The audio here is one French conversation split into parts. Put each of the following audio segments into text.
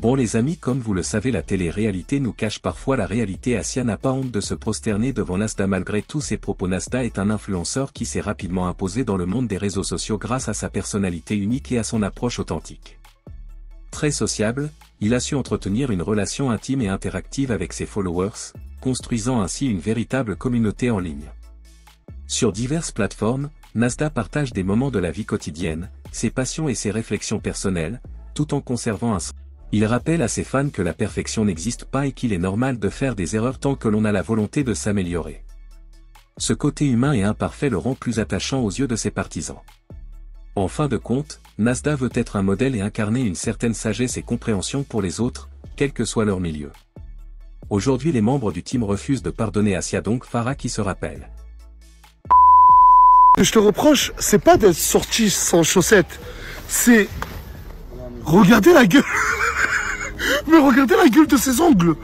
Bon les amis, comme vous le savez, la télé-réalité nous cache parfois la réalité. Asia n'a pas honte de se prosterner devant Nasdaq malgré tous ses propos. Nasdaq est un influenceur qui s'est rapidement imposé dans le monde des réseaux sociaux grâce à sa personnalité unique et à son approche authentique. Très sociable, il a su entretenir une relation intime et interactive avec ses followers, construisant ainsi une véritable communauté en ligne. Sur diverses plateformes, Nasdaq partage des moments de la vie quotidienne, ses passions et ses réflexions personnelles, tout en conservant un... Il rappelle à ses fans que la perfection n'existe pas et qu'il est normal de faire des erreurs tant que l'on a la volonté de s'améliorer. Ce côté humain et imparfait le rend plus attachant aux yeux de ses partisans. En fin de compte, Nasdaq veut être un modèle et incarner une certaine sagesse et compréhension pour les autres, quel que soit leur milieu. Aujourd'hui, les membres du team refusent de pardonner Asia, donc Farah qui se rappelle. Ce que je te reproche, c'est pas d'être sorti sans chaussettes, c'est... Regardez la gueule. Mais regardez la gueule de ses ongles.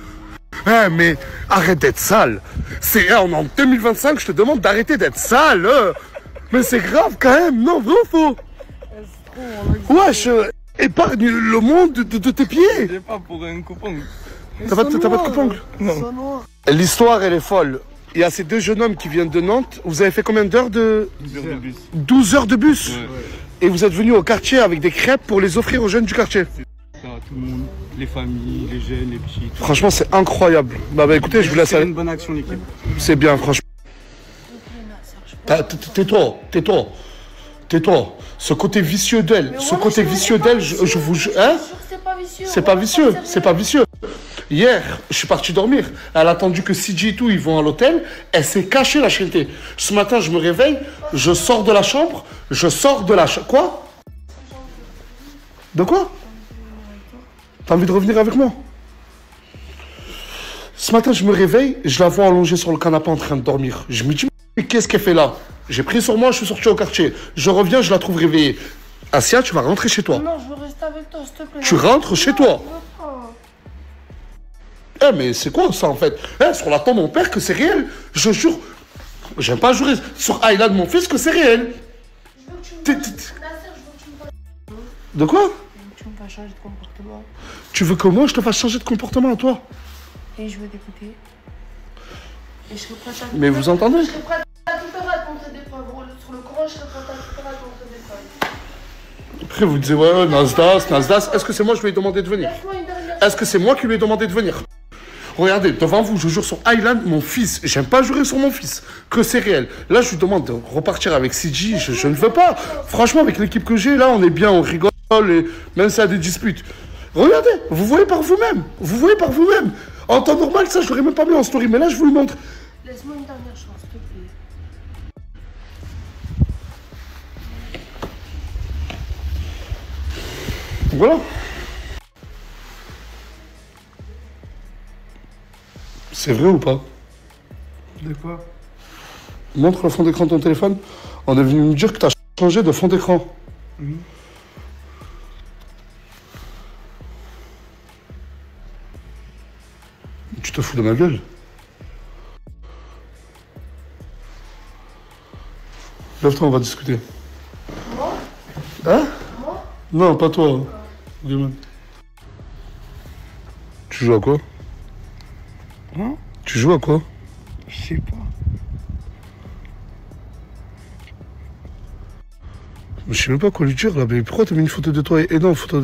Hein, mais arrête d'être sale. On est en 2025, je te demande d'arrêter d'être sale. Mais c'est grave quand même, non, vrai ou faux? Wesh, épargne le monde de tes pieds. J'ai pas pour un coupon. T'as pas de coupon? Non. L'histoire, elle est folle. Il y a ces deux jeunes hommes qui viennent de Nantes. Vous avez fait combien d'heures de... 12 heures de bus. 12 heures de bus. Ouais. Et vous êtes venus au quartier avec des crêpes pour les offrir aux jeunes du quartier. Ça, tout le monde, les familles, les jeunes, les petits. Franchement, c'est incroyable. Bah écoutez, je vous laisse C'est aller. une bonne action, l'équipe. C'est bien, franchement. Tais-toi. Ce côté vicieux d'elle, je vous jure. Hein? C'est pas vicieux. Hier, je suis parti dormir. Elle a attendu que CJ et tout, ils vont à l'hôtel. Elle s'est cachée, la chérie. Ce matin, je me réveille, je sors de la chambre. Quoi? De quoi? T'as envie de revenir avec moi? Ce matin, je me réveille, je la vois allongée sur le canapé en train de dormir. Je me dis, mais qu'est-ce qu'elle fait là? J'ai pris sur moi, je suis sorti au quartier. Je reviens, je la trouve réveillée. Asia, tu vas rentrer chez toi. Non, je veux rester avec toi, s'il te plaît. Tu rentres chez toi. Mais c'est quoi ça en fait? Sur la tombe de mon père que c'est réel. Je jure. J'aime pas jurer. Sur Ayla de mon fils que c'est réel. De quoi? Tu me fasses changer de comportement. Tu veux que moi je te fasse changer de comportement à toi? Et je veux t'écouter. Et je serai prête à... Mais vous entendez? Je serai prête à tout faire raconter des fois, gros. Sur le courant, je serai prête à tout faire raconter des fois. Après vous disiez ouais, Nasdaq. Est-ce que c'est moi je lui ai demandé de venir? Est-ce que c'est moi qui lui ai demandé de venir? Regardez, devant vous, je jure sur Island, mon fils. J'aime pas jurer sur mon fils, que c'est réel. Là, je lui demande de repartir avec CJ, je ne veux pas. Franchement, avec l'équipe que j'ai, là, on est bien, on rigole, et même s'il y a des disputes. Regardez, vous voyez par vous-même. En temps normal, ça, je l'aurais même pas mis en story, mais là, je vous le montre. Laisse-moi une dernière chance, s'il te plaît. Voilà. C'est vrai ou pas? De quoi? Montre le fond d'écran de ton téléphone. On est venu me dire que tu as changé de fond d'écran. Oui. Tu te fous de ma gueule? Lève-toi, on va discuter. Moi? Hein? Moi? Non, pas toi. Gamin. Tu joues à quoi? Hein? Tu joues à quoi? Je sais pas. Je sais même pas quoi lui dire là, mais pourquoi t'as mis une photo de toi et non, une photo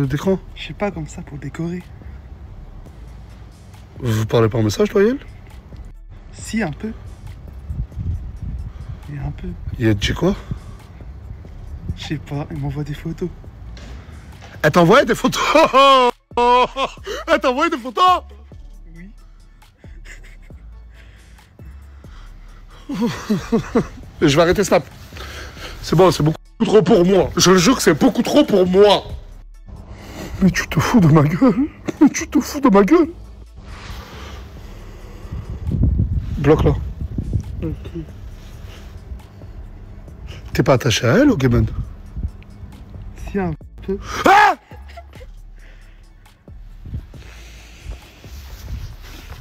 d'écran? Je sais pas, comme ça, pour décorer. Vous parlez pas en message, toi, Yael? Si, un peu. Et un peu. Et elle te dit quoi? Je sais pas, elle m'envoie des photos. Elle t'a envoyé des photos? Elle t'a envoyé des photos? Oui. Je vais arrêter Snap. C'est bon, c'est beaucoup trop pour moi. Je le jure que c'est beaucoup trop pour moi. Mais tu te fous de ma gueule. Bloque là. Ok. T'es pas attaché à elle, ou Gamen? Si, un peu. Ah!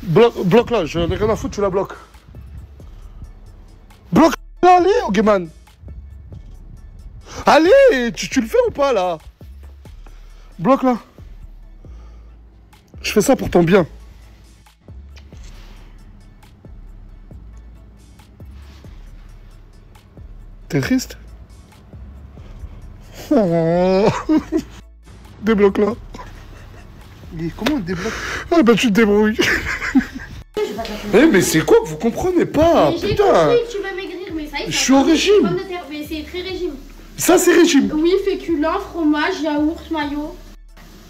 Bloque là, je n'ai rien à foutre, tu la bloques. Bloque là, allez, Ogeman. Allez, tu le fais ou pas là? Bloque là. Je fais ça pour ton bien. T'es triste? Oh. Débloque-la. Comment on débloque? Ah bah tu te débrouilles. Mais c'est quoi que vous comprenez pas? Mais j'ai Putain. compris que tu veux maigrir, mais ça y est. Je suis au régime. Pomme de terre, mais c'est très régime. Ça c'est régime. Oui, féculents, fromage, yaourt, maillot.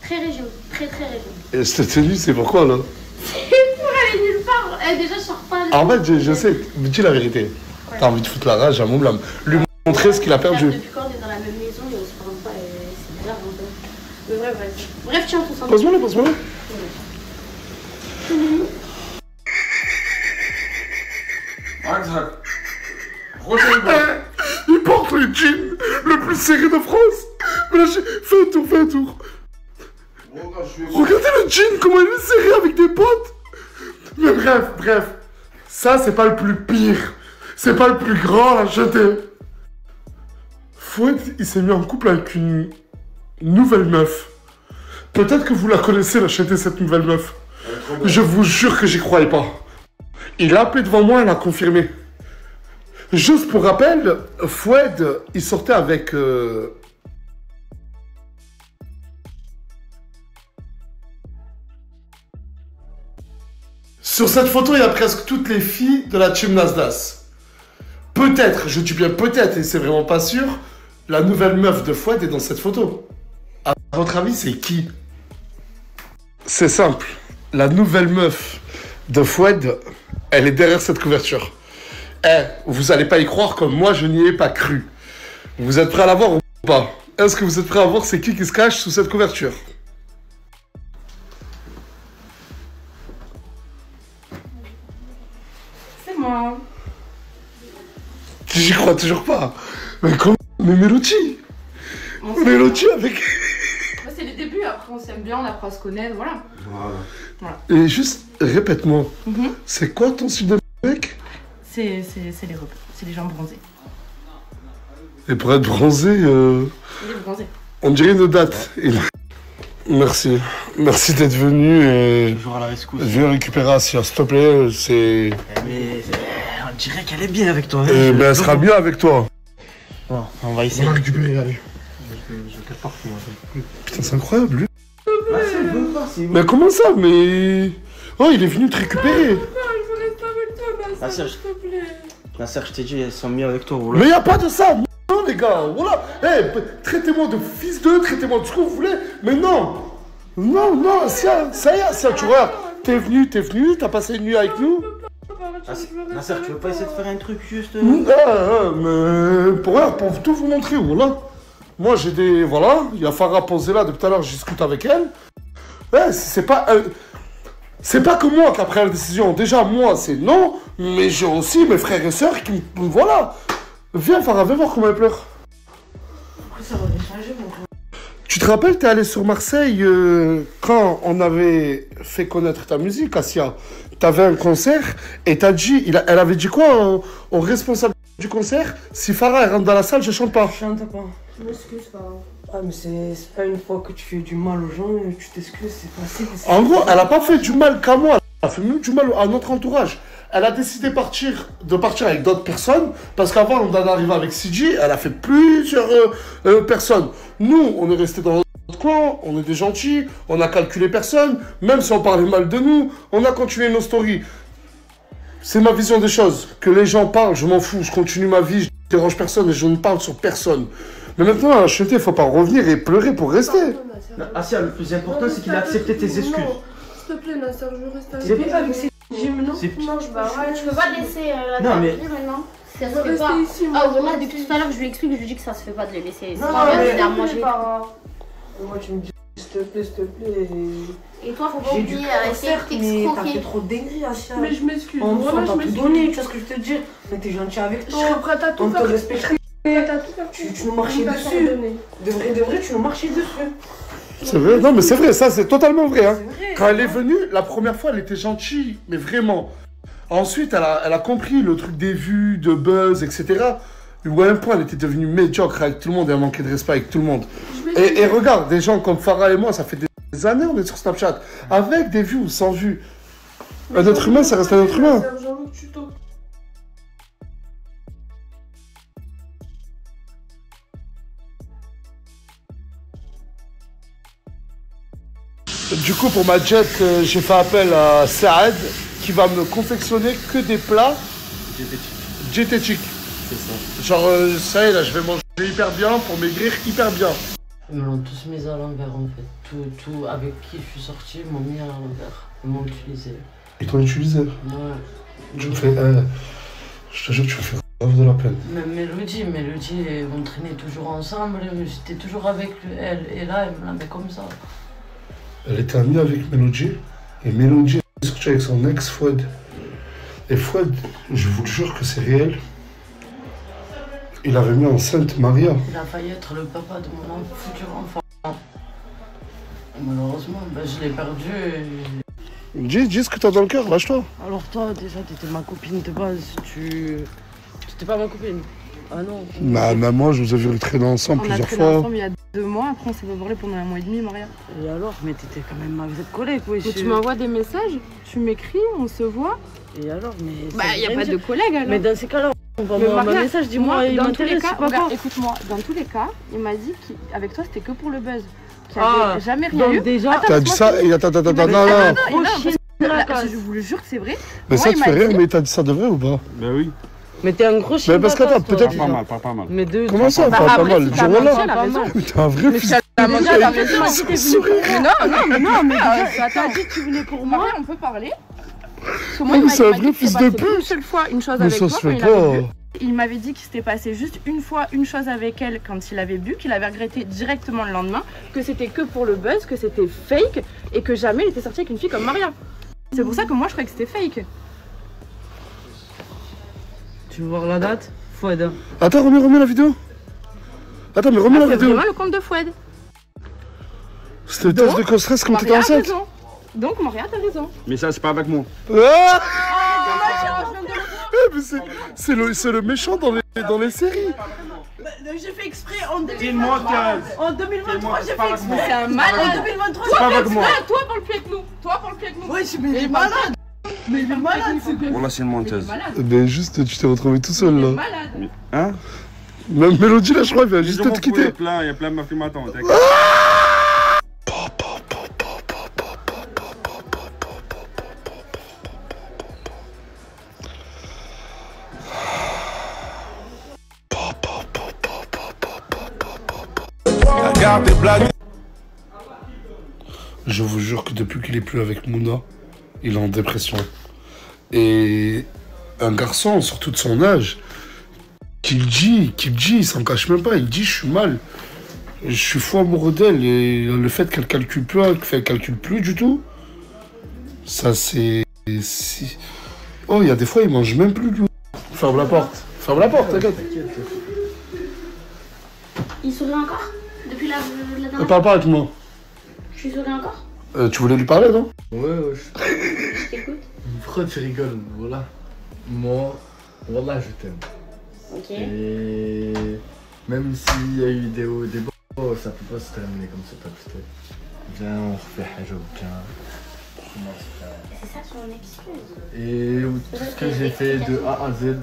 Très régime. Très régime. Et cette tenue, c'est pourquoi là? C'est pour aller nulle part. Déjà, je sors pas. En fait, je sais, mais dis la vérité. Ouais. T'as envie de foutre la rage à mon blâme. Lui montrer ce qu'il a perdu. Depuis quand on est dans la même maison et on se parle pas, c'est bizarre un peu. Mais bref, tiens, tout ça. Passe-moi là, passe-moi là. Il porte le jean le plus serré de France. Mais là, fais un tour. Regardez le jean, comment il est serré avec des potes. Mais bref. Ça, c'est pas le plus pire. C'est pas le plus grand à jeter. Fouet, il s'est mis en couple avec une nouvelle meuf. Peut-être que vous la connaissez, la chanter cette nouvelle meuf. Je vous jure que j'y croyais pas. Il a appelé devant moi, elle a confirmé. Juste pour rappel, Foued, il sortait avec... Sur cette photo, il y a presque toutes les filles de la team Nasdaq. Peut-être, je dis bien peut-être, et c'est vraiment pas sûr, la nouvelle meuf de Foued est dans cette photo. À votre avis, c'est qui? C'est simple. La nouvelle meuf de Foued, elle est derrière cette couverture. Vous allez pas y croire comme moi, je n'y ai pas cru. Vous êtes prêts à la voir ou pas? Est-ce que vous êtes prêts à voir c'est qui se cache sous cette couverture? C'est moi. J'y crois toujours pas. Mais comment? Mais Mélodie avec... C'est les débuts, après on s'aime bien, on apprend à se connaître, voilà. Et juste, répète-moi, c'est quoi ton style de mec? C'est les robes, c'est les gens bronzés. Et pour être bronzé, Il est bronzé. on dirait une date. Merci d'être venu et... Toujours à la rescousse. Viens récupérer Asia, s'il te plaît, c'est... Mais on dirait qu'elle est bien avec toi. Eh ben, elle sera bien avec toi. Bon, on va essayer. On va récupérer, allez. Je pas Putain, c'est incroyable, lui. c'est Mais comment ça? Mais... Oh, il est venu te récupérer. Nasser, je t'ai dit, elles sont mieux avec toi. Voilà. Mais y a pas de ça. Non, les gars. Voilà. Traitez-moi de fils d'eux, traitez-moi de ce que vous voulez. Mais non. Non, Asia, ça y est, Asia, tu vois. T'es venu, t'as passé une nuit avec nous. Nasser, tu veux pas essayer de faire un truc juste... Mais pour tout vous montrer, voilà. Moi, j'ai des... Voilà, il y a Farah posée là, depuis tout à l'heure, je discute avec elle. C'est pas... C'est pas que moi qui a pris la décision. Déjà, moi, c'est non, mais j'ai aussi mes frères et sœurs qui... Voilà. Viens, Farah, viens voir comment elle pleure. Ça va bien changer, mon gars. Tu te rappelles, t'es allé sur Marseille quand on avait fait connaître ta musique, Asia. T'avais un concert et t'as dit... Elle avait dit quoi au responsable du concert? Si Farah elle rentre dans la salle, je chante pas. Je chante pas. Je m'excuse, pas. Ah, mais c'est pas une fois que tu fais du mal aux gens, tu t'excuses, c'est facile. En gros, elle a pas fait du mal qu'à moi, elle a fait même du mal à notre entourage. Elle a décidé de partir avec d'autres personnes, parce qu'avant, on en arrivait avec CJ, elle a fait plusieurs personnes. Nous, on est restés dans notre coin, on était gentils, on a calculé personne, même si on parlait mal de nous, on a continué nos stories. C'est ma vision des choses. Que les gens parlent, je m'en fous, je continue ma vie, je dérange personne et je ne parle sur personne. Mais maintenant, à la chanter, il faut pas revenir et pleurer pour rester. Asia, le plus important, c'est qu'il a accepté tes excuses. S'il te plaît, Nasser, je veux rester C'est avec pas avec ces gyms, non? Non, je peux pas laisser la Non, mais- terre maintenant. Ça Je se veux fait pas. rester ici, moi. Ah, voilà, depuis tout à l'heure, je lui explique, je lui dis que ça se fait pas de les laisser. C'est Non, pas mais- bien, moi, j'ai... Moi, tu me dis, s'il te plaît. Et toi, faut pas J'ai du oublier, à essayer cancer, de mais t'as t'excroquer. fait trop de dingueries, Asia. Mais je m'excuse. On Voilà, t'a je tout m'excuse. donné, tu vois ce que je te dis? Mais t'es gentil avec Je toi. serais prête à tout On te faire. respecte. Prête à tout faire. Tu nous marchais Tout à dessus. pardonner. De vrai, tu nous marchais dessus. C'est vrai, non mais c'est vrai, ça c'est totalement vrai. Hein. C'est vrai. Quand elle est venue, la première fois, elle était gentille, mais vraiment. Ensuite, elle a compris le truc des vues, de buzz, etc. Ou à un point, elle était devenue médiocre avec tout le monde et elle manquait de respect avec tout le monde. Et regarde, des gens comme Farah et moi, ça fait des des années, on est sur Snapchat. Avec des vues ou sans vues. Un être humain, ça reste un être humain. Jean-Luc Tuto. Du coup, pour ma jet, j'ai fait appel à Saad qui va me confectionner que des plats diététiques. C'est ça. Genre, ça y est, là, je vais manger hyper bien pour maigrir hyper bien. Ils m'ont tous mis à l'envers en fait. Tout avec qui je suis sorti, ils m'ont mis à l'envers. Ils m'ont utilisé. Ils t'ont utilisé. Ouais. Tu me fais. Je te jure, tu me fais grave de la peine. Même Mélodie, on traînait toujours ensemble, j'étais toujours avec elle. Et là, elle me la met comme ça. Elle était amie avec Mélodie. Et Mélodie est sortie avec son ex Fouad. Et Fouad, je vous le jure que c'est réel. Il avait mis enceinte Maria. Il a failli être le papa de mon futur enfant. Et malheureusement, je l'ai perdu. Dis ce que t'as dans le cœur, lâche-toi. Alors toi, déjà, t'étais ma copine de base. T'étais pas ma copine. Ah non. Bah, moi, je vous ai vu traîner ensemble plusieurs fois. On a traîné ensemble il y a 2 mois, après on s'est pas parlé pendant 1 mois et demi, Maria. Et alors? Mais t'étais quand même... Vous êtes collègues, oui. Tu m'envoies des messages, tu m'écris, on se voit. Et alors? Mais bah, il n'y a pas de collègues alors. Mais dans ces cas-là, on va m'envoyer un message, dis-moi, il m'intéresse, c'est pas grave. Écoute-moi, dans tous les cas, il m'a dit qu'avec toi c'était que pour le buzz. Qu'il n'y avait jamais rien donc eu. Déjà, t'as dit ça et attends, non. Je vous le jure que c'est vrai. Mais ça te fait rire, mais t'as dit ça de vrai ou pas? Bah oui. Mais t'es un gros chien. Mais parce qu'attends, peut-être. Pas mal. Mais deux. Comment ça, pas mal? T'as raison. Mais t'es un vrai fils de Non, mais t'as dit que tu venais pour moi, on peut parler. C'est un vrai fils de pute. Une seule fois une chose mais avec ça toi se quand fait il avait pas. bu. Il m'avait dit qu'il s'était passé juste une fois une chose avec elle quand il avait bu, qu'il avait regretté directement le lendemain, que c'était que pour le buzz, que c'était fake et que jamais il était sorti avec une fille comme Maria. C'est pour ça que moi je croyais que c'était fake. Tu veux voir la date? Fouad. Attends, remets la vidéo. Attends, mais remets la C'est vidéo. vraiment le compte de Fouad. C'était le test de co-stress quand t'étais Maria a enceinte. raison. Donc Maria, t'as raison. Mais ça, c'est pas avec moi. Ah mais c'est le méchant dans les séries. J'ai fait exprès en Dis-moi, En 2023, j'ai fait exprès. C'est un malade. En 2023, C'est pas avec moi. Toi parle plus avec nous. Toi parle plus avec nous. ouais, mais il est malade. Mais il est malade, c'est que... Voilà, c'est une menteuse. Mais juste, tu t'es retrouvé tout seul là. Malade. Hein? Même Mélodie là, je crois, il vient juste te quitter. Il y a plein de ma fille m'attend. Je vous jure que depuis qu'il est plus avec Mouna, il est en dépression. Et un garçon, surtout de son âge, qui le dit, il s'en cache même pas, il dit je suis mal. Je suis fou amoureux d'elle et le fait qu'elle calcule plus du tout, ça c'est... Oh, il y a des fois, il mange même plus lui. Ferme la porte, t'inquiète. Il sourit encore? Depuis la Elle dernière parle pas avec moi. Je suis souris encore? Tu voulais lui parler, non? Ouais. Je t'écoute. Pourquoi tu rigoles? Voilà. Moi, voilà, je t'aime. Ok. Et même s'il y a eu des hauts et des bas, ça peut pas se terminer comme ça, t'as putain. Viens, on refait Haja ou bien. C'est ça son excuse. Et tout ce que j'ai fait de A à Z,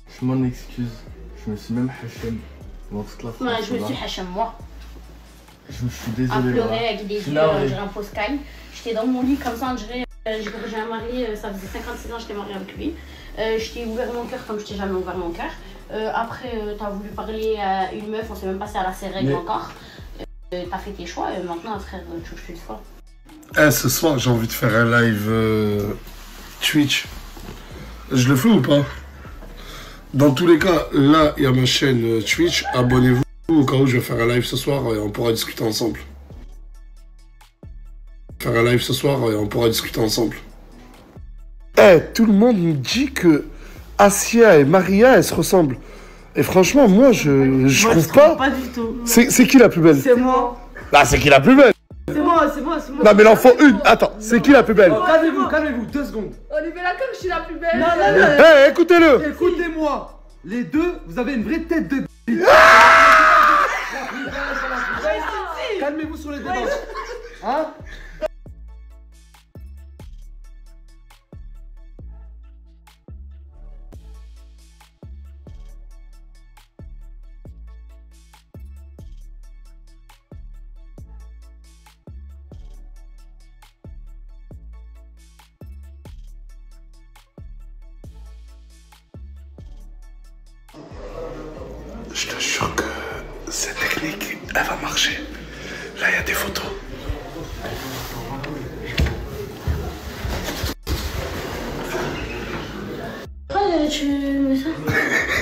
je m'en excuse. Je me suis même hachem dans toute la France. Ouais, je me suis hacham moi. Je suis À désolé. pleurer voilà. avec des Je suis yeux, navré. on dirait un fausse caille. J'étais dans mon lit comme ça, on dirait. J'ai un mari, ça faisait 56 ans que j'étais mariée avec lui. Je t'ai ouvert mon cœur comme je t'ai jamais ouvert mon cœur. Après, t'as voulu parler à une meuf, on s'est même passé à la règles encore. T'as fait tes choix, maintenant, frère, tu le fais une fois. Ce soir, j'ai envie de faire un live Twitch. Je le fais ou pas? Dans tous les cas, là, il y a ma chaîne Twitch. Abonnez-vous au cas où je vais faire un live ce soir et on pourra discuter ensemble. Tout le monde me dit que Assia et Maria, elles se ressemblent. Et franchement, moi, je trouve pas. Pas du tout. C'est qui la plus belle? C'est moi. Bah, c'est qui la plus belle? C'est moi. Non, mais il en faut une. Attends, c'est qui la plus belle? Calmez-vous, 2 secondes. Olivier Lacour, je suis la plus belle. Eh, écoutez-le. Écoutez-moi, les deux, vous avez une vraie tête de Calmez-vous sur les débats. Hein? Je te jure que cette technique, elle va marcher. Là, il y a des photos.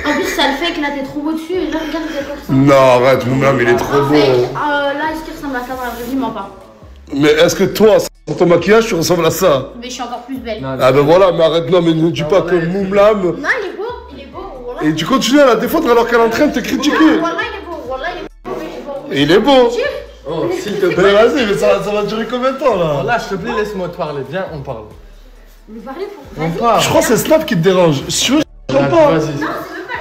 En plus, ça le fait que là, t'es trop beau dessus. Et là, regarde, il y a personne. Non, arrête, mon homme, il est trop beau. Là, est-ce qu'il ressemble à ça dans la vraie vie? Ment pas. Mais est-ce que toi, sans ton maquillage, tu ressembles à ça? Mais je suis encore plus belle. Ah ben voilà, mais arrête, non, mais ne dis pas que Moumlam. Non, il est beau, il est beau. Voilà. Et tu continues à la défendre alors qu'elle est en train de te critiquer. Voilà, il est beau, voilà, il est beau, il est beau. Et il est beau. Oh, s'il te plaît. Mais vas-y, mais ça va durer combien de temps là? Là, s'il te plaît, laisse-moi te parler. Viens, on parle. Mais parlez pour. On parle. Je crois que c'est Snap qui te dérange. Si tu veux, je Vas-y. pas. Non, c'est même pas.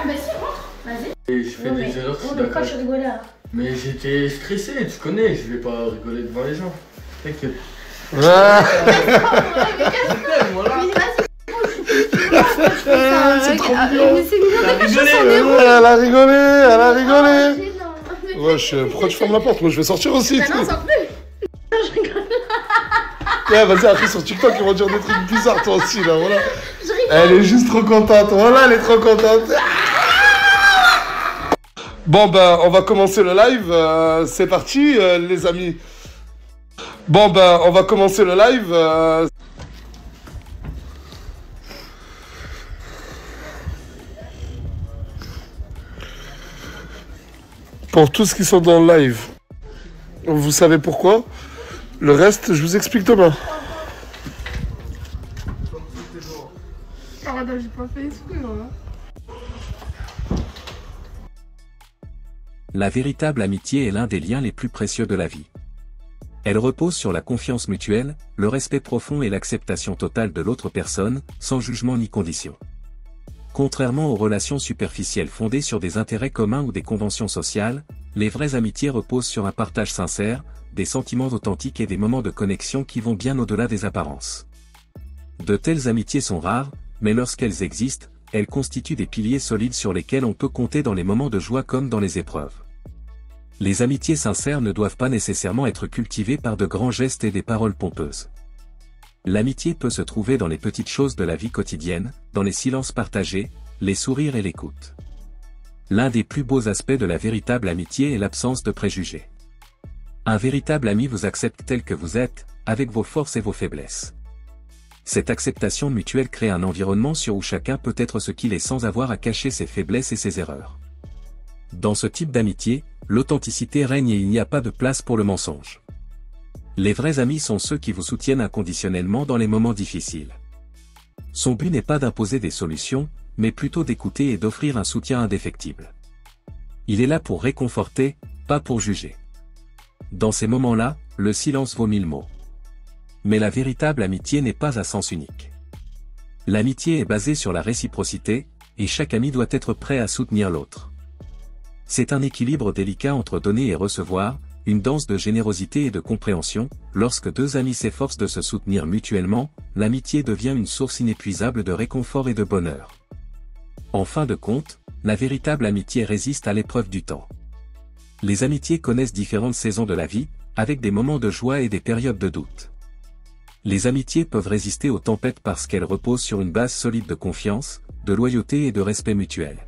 Vas-y, rentre. Vas-y. Et je fais des erreurs, je suis Mais pourquoi d'accord. tu rigolais là? Mais j'étais stressé, tu connais, je vais pas rigoler devant les gens. T'inquiète. Ah, Voilà. c'est trop Mais mignon. c'est mignon, T'as t'as rigolé, pas hein? Elle a rigolé, elle a rigolé. rigolé. Wesh, pourquoi tu fermes la porte? Moi je vais sortir aussi. Non, sors plus. Ouais, vas-y, après sur TikTok, ils vont dire des trucs bizarres, toi aussi, là, voilà. Elle est juste trop contente, voilà, elle est trop contente. Bon, ben, on va commencer le live, c'est parti, les amis. Bon, ben, on va commencer le live. Pour tous qui sont dans le live, vous savez pourquoi? Le reste, je vous explique demain. Arrête, j'ai pas fait exprès, hein. La véritable amitié est l'un des liens les plus précieux de la vie. Elle repose sur la confiance mutuelle, le respect profond et l'acceptation totale de l'autre personne, sans jugement ni condition. Contrairement aux relations superficielles fondées sur des intérêts communs ou des conventions sociales, les vraies amitiés reposent sur un partage sincère, des sentiments authentiques et des moments de connexion qui vont bien au-delà des apparences. De telles amitiés sont rares, mais lorsqu'elles existent, elles constituent des piliers solides sur lesquels on peut compter dans les moments de joie comme dans les épreuves. Les amitiés sincères ne doivent pas nécessairement être cultivées par de grands gestes et des paroles pompeuses. L'amitié peut se trouver dans les petites choses de la vie quotidienne, dans les silences partagés, les sourires et l'écoute. L'un des plus beaux aspects de la véritable amitié est l'absence de préjugés. Un véritable ami vous accepte tel que vous êtes, avec vos forces et vos faiblesses. Cette acceptation mutuelle crée un environnement où chacun peut être ce qu'il est sans avoir à cacher ses faiblesses et ses erreurs. Dans ce type d'amitié, l'authenticité règne et il n'y a pas de place pour le mensonge. Les vrais amis sont ceux qui vous soutiennent inconditionnellement dans les moments difficiles. Son but n'est pas d'imposer des solutions, mais plutôt d'écouter et d'offrir un soutien indéfectible. Il est là pour réconforter, pas pour juger. Dans ces moments-là, le silence vaut 1000 mots. Mais la véritable amitié n'est pas à sens unique. L'amitié est basée sur la réciprocité, et chaque ami doit être prêt à soutenir l'autre. C'est un équilibre délicat entre donner et recevoir, une danse de générosité et de compréhension. Lorsque deux amis s'efforcent de se soutenir mutuellement, l'amitié devient une source inépuisable de réconfort et de bonheur. En fin de compte, la véritable amitié résiste à l'épreuve du temps. Les amitiés connaissent différentes saisons de la vie, avec des moments de joie et des périodes de doute. Les amitiés peuvent résister aux tempêtes parce qu'elles reposent sur une base solide de confiance, de loyauté et de respect mutuel.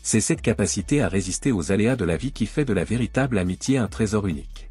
C'est cette capacité à résister aux aléas de la vie qui fait de la véritable amitié un trésor unique.